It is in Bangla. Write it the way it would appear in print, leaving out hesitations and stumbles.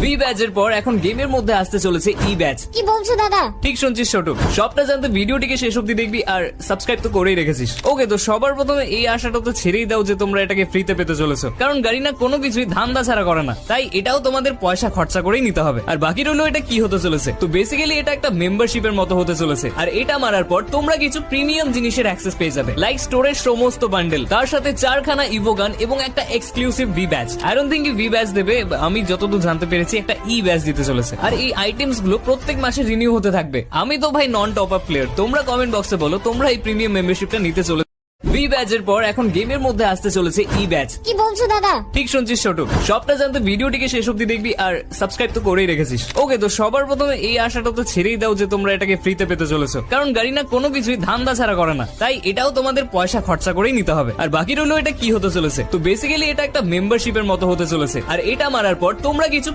ভি ব্যাচের পর এখন গেমের মধ্যে আসতে চলেছে ই ব্যাচ। কি বলছো দাদা? ঠিক শুনছিস ছোট, সবটা জানতে ভিডিওটিকে শেষ অব্দি দেখবি আর সাবস্ক্রাইব তো করেই রেখেছিস। ওকে, তো সবার প্রথমে এই আশাটা তো ছেড়েই দাও যে তোমরা এটাকে ফ্রিতে পেতে চলেছো, কারণ গাড়িনা কোনো কিছুই ধান্দা ছাড়া করে না, তাই এটাও তোমাদের পয়সা খরচা করেই নিতে হবে। আর বাকি রইলো এটা কি হতে চলেছে। তো বেসিক্যালি এটা একটা মেম্বারশিপের মতো হতে চলেছে, আর এটা মারার পর তোমরা কিছু প্রিমিয়াম জিনিসের অ্যাক্সেস পেয়ে যাবে, লাইক স্টোরের সমস্ত বান্ডেল, তার সাথে 4খানা ইভোগান এবং একটা exclusive V batch. I don't think V batch দেবে, আমি যতদূর জানতে পেরেছি একটা ই ব্যাচ দিতে চলেছে। আর এই আইটেমস গুলো প্রত্যেক মাসে রিনিউ হতে থাকবে। আমি তো ভাই নন টপ আপ প্লেয়ার, তোমরা কমেন্ট বক্সে বলো তোমরা এই প্রিমিয়াম মেম্বারশিপটা নিতে চলে। ভি ব্যাচের পর এখন গেমের মধ্যে আসতে চলেছে ই ব্যাচ। কি বলছো দাদা? ঠিক শুনছিস ছোট, সবটা জানতে ভিডিওটিকে শেষ অব্দি দেখবি আর সাবস্ক্রাইব তো করেই রেখেছিস। ওকে, তো সবার প্রথমে এই আশাটা তো ছেড়েই দাও যে তোমরা এটাকে ফ্রিতে পেতে চলেছো, কারণ গাড়িনা কোনো কিছুই ধান্দা ছাড়া করে না, তাই এটাও তোমাদের পয়সা খরচা করেই নিতে হবে। আর বাকি রইলো এটা কি হতে চলেছে। তো বেসিক্যালি এটা একটা মেম্বারশিপের মতো হতে চলেছে, আর এটা মারার পর তোমরা কিছু